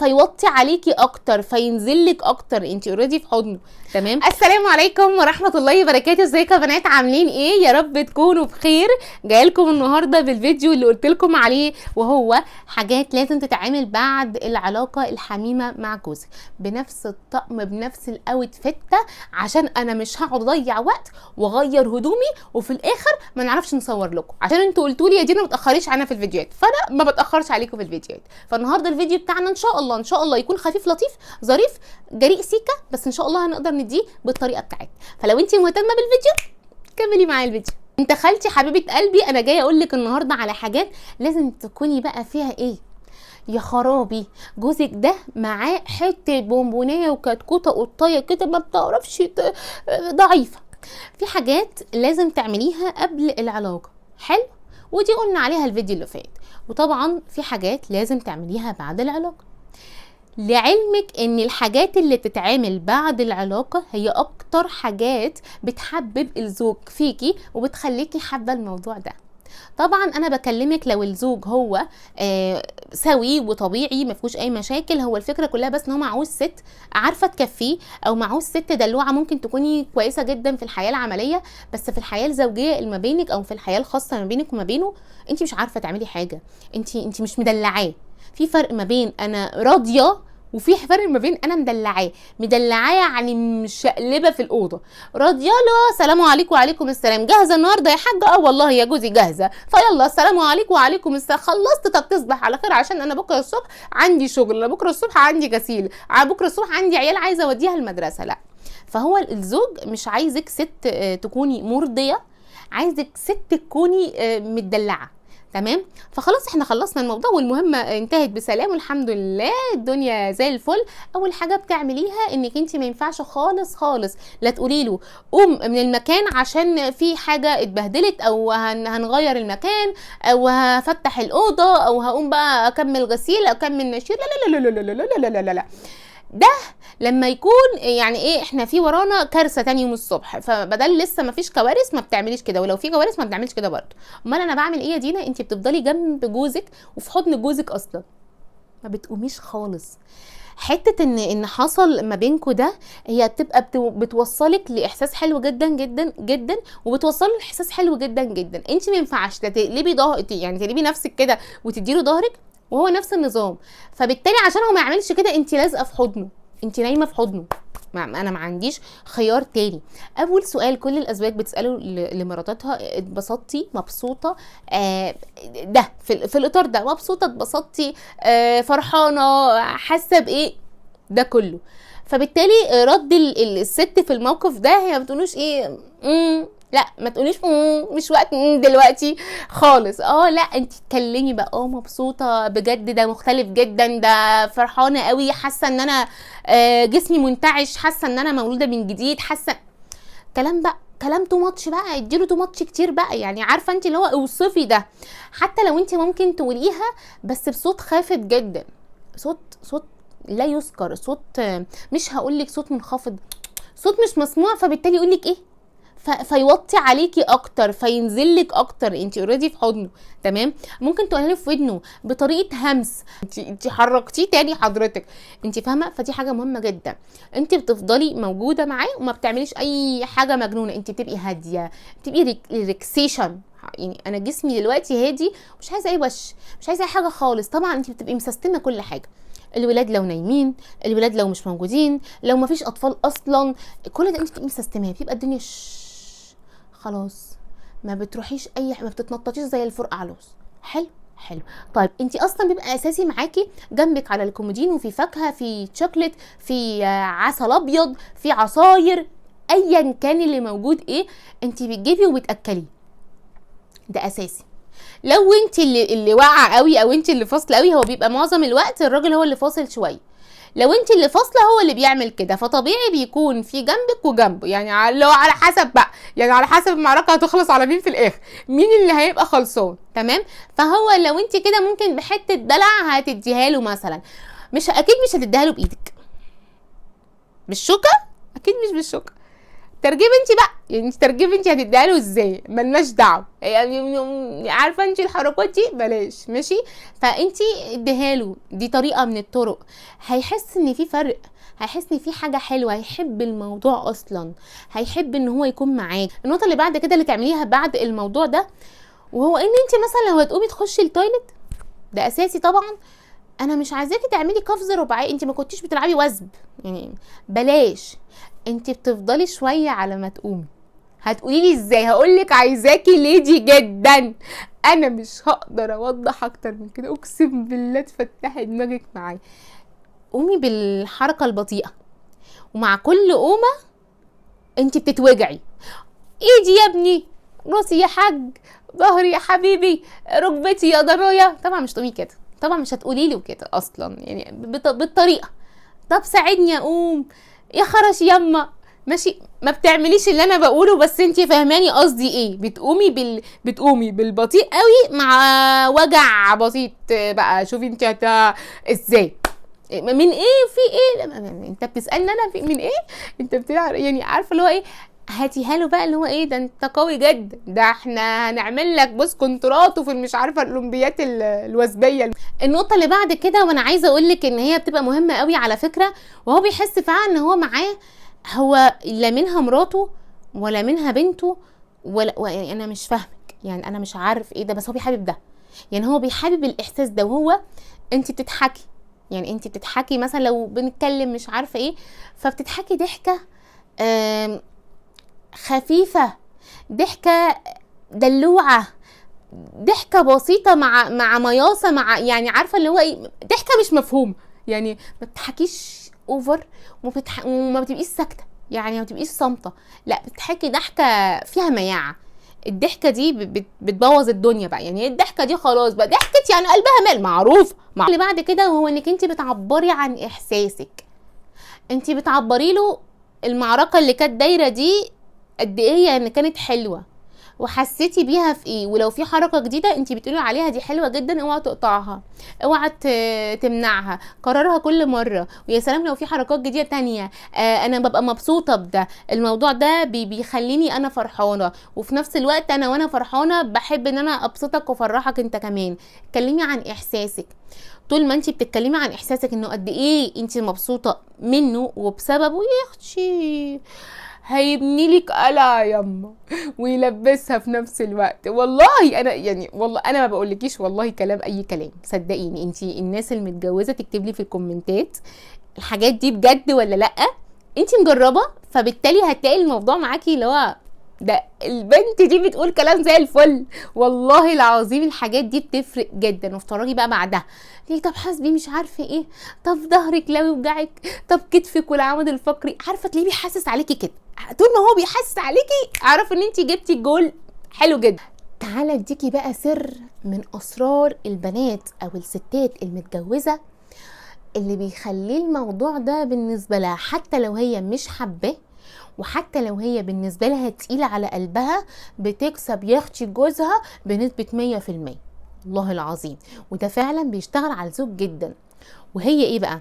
فيوطي عليكي اكتر، فينزلك اكتر، انت اوريدي في حضنه. تمام. السلام عليكم ورحمه الله وبركاته. ازيكم يا بنات، عاملين ايه؟ يا رب تكونوا بخير. جايلكم النهارده بالفيديو اللي قلت لكم عليه، وهو حاجات لازم تتعمل بعد العلاقه الحميمه مع جوزك، بنفس الطقم بنفس الاوت فته، عشان انا مش هقعد اضيع وقت واغير هدومي وفي الاخر ما نعرفش نصور لكم، عشان انتوا قلتوا لي يا دينا ما تاخريش عنها في الفيديوهات، فانا ما بتاخرش عليكم في الفيديوهات. فالنهارده الفيديو بتاعنا ان شاء الله يكون خفيف لطيف ظريف جريء سيكا، بس ان شاء الله هنقدر نديه بالطريقه بتاعتنا. فلو انت مهتمه بالفيديو كملي معايا الفيديو. انت خالتي حبيبه قلبي، انا جايه اقول لك النهارده على حاجات لازم تكوني بقى فيها ايه يا خرابي. جوزك ده معاه حته بونبونيه وكتكوته قطايه كده ما بتعرفش ضعيفه. في حاجات لازم تعمليها قبل العلاقه، حلو، ودي قلنا عليها الفيديو اللي فات. وطبعا في حاجات لازم تعمليها بعد العلاقه. لعلمك ان الحاجات اللي بتتعمل بعد العلاقة هي اكتر حاجات بتحبب الزوج فيكي وبتخليكي حابة الموضوع ده. طبعا انا بكلمك لو الزوج هو سوي وطبيعي ما فيهوش اي مشاكل، هو الفكره كلها بس ان هو معهوش ست عارفه تكفيه، او معهوش ست دلوعه. ممكن تكوني كويسه جدا في الحياه العمليه، بس في الحياه الزوجيه اللي ما بينك او في الحياه الخاصه ما بينك وما بينه انت مش عارفه تعملي حاجه، انت مش مدلعاه. في فرق ما بين انا راضيه وفي فرق ما بين انا مدلعاه. يعني مشقلبه في الاوضه، راضيه له سلام عليكم وعليكم السلام، جاهزه النهارده يا حاجه؟ اه والله يا جوزي جاهزه، فيلا السلام عليكم وعليكم السلام، خلصت؟ طب تصبح على خير عشان انا بكره الصبح عندي شغل، انا بكره الصبح عندي غسيل، بكره الصبح عندي عيال عايزه اوديها المدرسه. لا، فهو الزوج مش عايزك ست تكوني مرضيه، عايزك ست تكوني مدلعه. تمام. فخلاص احنا خلصنا الموضوع والمهمه انتهت بسلام والحمد لله، الدنيا زي الفل. اول حاجه بتعمليها انك انت ما ينفعش خالص لا تقولي له قوم من المكان عشان في حاجه اتبهدلت، او هنغير المكان، او هفتح الاوضه، او هقوم بقى اكمل غسيل او اكمل نشير. لا لا لا لا لا لا لا لا لا لا. ده لما يكون يعني ايه احنا في ورانا كارثه تاني يوم الصبح، فبدل لسه ما فيش كوارث ما بتعمليش كده، ولو في كوارث ما بنعملش كده برضه. امال انا بعمل ايه يا دينا؟ انت بتفضلي جنب جوزك وفي حضن جوزك اصلا ما بتقوميش خالص. حته ان حصل ما بينكوا ده، هي بتبقى بتوصلك لاحساس حلو جدا جدا جدا، وبتوصله لاحساس حلو جدا جدا. انت ما ينفعش تقلبي يعني تقلبي نفسك كده وتديله ظهرك وهو نفس النظام. فبالتالي عشان هو ما يعملش كده انت لازقه في حضنه، انت نايمه في حضنه، انا ما عنديش خيار تاني. اول سؤال كل الازواج بتساله لمراتاتها: اتبسطتي؟ مبسوطه؟ ده في الاطار ده، مبسوطه؟ اتبسطتي؟ فرحانه؟ حاسه بايه؟ ده كله. فبالتالي رد الست في الموقف ده، هي ما بتقولوش ايه لا، ما تقوليش مش وقت دلوقتي خالص. لا انت تكلمي بقى مبسوطه بجد، ده مختلف جدا، ده فرحانه قوي، حاسه ان انا جسمي منتعش، حاسه ان انا مولوده من جديد، حاسه كلام بقى، كلام تو ماتش بقى، اديله تو ماتش كتير بقى. يعني عارفه انت اللي هو اوصفي ده، حتى لو انت ممكن تقوليها بس بصوت خافت جدا، صوت لا يذكر، صوت مش هقولك صوت منخفض، صوت مش مسموع، فبالتالي يقولك ايه فيوطي عليكي اكتر، فينزلك اكتر، انت اوريدي في حضنه. تمام. ممكن تقولي له في ودنه بطريقه همس، انت حركتيه تاني حضرتك، انت فاهمه؟ فدي حاجه مهمه جدا. انت بتفضلي موجوده معاه وما بتعمليش اي حاجه مجنونه، انت بتبقي هاديه، بتبقي ريلاكسيشن. يعني انا جسمي دلوقتي هادي، مش عايزه اي وش، مش عايزه اي حاجه خالص. طبعا انت بتبقي مسستمه كل حاجه، الولاد لو نايمين، الولاد لو مش موجودين، لو ما فيش اطفال اصلا، كل ده انت بتبقي مسستماه، بيبقى الدنيا خلاص، ما بتروحيش ما بتتنططيش زي الفرقه على اللوز. حلو. طيب انت اصلا بيبقى اساسي معاكي جنبك على الكومودين وفي فاكهه، في شوكليت، في عسل ابيض، في عصاير، ايا كان اللي موجود ايه انت بتجيبي وبتاكليه، ده اساسي. لو انت اللي واقعه قوي او انت اللي فاصله قوي، هو بيبقى معظم الوقت الراجل هو اللي فاصل شويه. لو انت اللي فاصله هو اللي بيعمل كده، فطبيعي بيكون في جنبك وجنبه، يعني لو على حسب بقى، يعني على حسب المعركه هتخلص على مين في الاخر، مين اللي هيبقى خلصان. تمام. فهو لو انت كده ممكن بحته دلع هتديها له مثلا، اكيد مش هتديها له بايدك بالشوكه، اكيد مش بالشوكه، ترجمي انت بقى، يعني انت ترجمي انت هتديها له ازاي، ملناش دعوه يعني، عارفه انت الحركات دي بلاش، ماشي. فانت اديها له، دي طريقه من الطرق، هيحس ان في فرق، هيحس ان في حاجه حلوه، هيحب الموضوع اصلا، هيحب ان هو يكون معاك. النقطه اللي بعد كده اللي تعمليها بعد الموضوع ده، وهو ان انت مثلا لو هتقومي تخشي التويلت، ده اساسي طبعا، انا مش عايزاكي تعملي قفز رباعي، انت ما كنتيش بتلعبي وثب يعني، بلاش. انت بتفضلي شويه على ما تقومي. هتقولي لي ازاي؟ هقولك عايزاكي ليدي جدا، انا مش هقدر اوضح اكتر من كده، اقسم بالله تفتحي دماغك معايا. قومي بالحركه البطيئه، ومع كل قومه انت بتتوجعي، ايدي يا ابني، راسي يا حاج، ظهري يا حبيبي، ركبتي يا ضنايا. طبعا مش تقومي كده، طبعا مش هتقولي له كده اصلا يعني بالطريقه. طب ساعدني اقوم يا خرش يما، ماشي. ما بتعمليش اللي انا بقوله، بس انتي فاهماني قصدي ايه. بتقومي بالبطيء قوي مع وجع بسيط بقى. شوفي انتي ازاي، من ايه في ايه. انت بتسالني انا من ايه، انت يعني عارفه اللي هو ايه. هاتيها له بقى اللي هو ايه، ده انت قوي جدا، ده احنا هنعمل لك بص كونترات وفي مش عارفه الاولمبيات الوثبيه. النقطه اللي بعد كده، وانا عايزه اقول لك ان هي بتبقى مهمه قوي على فكره، وهو بيحس فعلا ان هو معاه، هو لا منها مراته ولا منها بنته يعني انا مش فاهمك، يعني انا مش عارف ايه ده، بس هو بيحابب ده، يعني هو بيحابب الاحساس ده. وهو انت بتضحكي، يعني انت بتضحكي مثلا لو بنتكلم مش عارفه ايه، فبتضحكي ضحكه خفيفه، ضحكه دلوعه، ضحكه بسيطه مع مياصه، مع يعني عارفه اللي هو ايه، ضحكه مش مفهومه، يعني ما بتضحكيش اوفر وما بتبقيش ساكته، يعني ما بتبقيش صامته، لا بتضحكي ضحكه فيها مياعه. الضحكه دي بتبوظ الدنيا بقى، يعني الضحكه دي خلاص بقى ضحكت يعني قلبها مال، معروف. اللي بعد كده هو انك انت بتعبري عن احساسك، انت بتعبري له المعركه اللي كانت دايره دي قد ايه يعني كانت حلوه، وحسيتي بيها في ايه. ولو في حركه جديده انت بتقولي عليها دي حلوه جدا، اوعى تقطعها، اوعى تمنعها، كررها كل مره. ويا سلام لو في حركات جديده تانية، انا ببقى مبسوطه بده، الموضوع ده بيخليني انا فرحانه، وفي نفس الوقت وانا فرحانه بحب ان انا ابسطك وافرحك انت كمان. اتكلمي عن احساسك، طول ما انت بتتكلمي عن احساسك انه قد ايه انت مبسوطه منه وبسببه، يا اختي هيبني لك قلعه يما ويلبسها في نفس الوقت. والله انا يعني، والله انا ما بقولكيش والله كلام اي كلام، صدقيني. انتي الناس المتجوزه تكتب لي في الكومنتات الحاجات دي بجد ولا لا، انتي مجربه، فبالتالي هتلاقي الموضوع معاكي اللي هو ده البنت دي بتقول كلام زي الفل. والله العظيم الحاجات دي بتفرق جدا. وافترضي بقى بعدها ليه، طب حاسبي مش عارفه ايه، طب ظهرك لو يوجعك، طب كتفك والعمود الفقري، عارفه تلاقيه بيحسس عليكي كده. طول ما هو بيحسس عليكي اعرف ان انت جبتي الجول حلو جدا. تعالى اديكي بقى سر من اسرار البنات او الستات المتجوزه اللي بيخلي الموضوع ده بالنسبه لها، حتى لو هي مش حباه، وحتى لو هي بالنسبه لها تقيله على قلبها، بتكسب يا اختي جوزها بنسبه 100%. والله العظيم، وده فعلا بيشتغل على الزوج جدا. وهي ايه بقى؟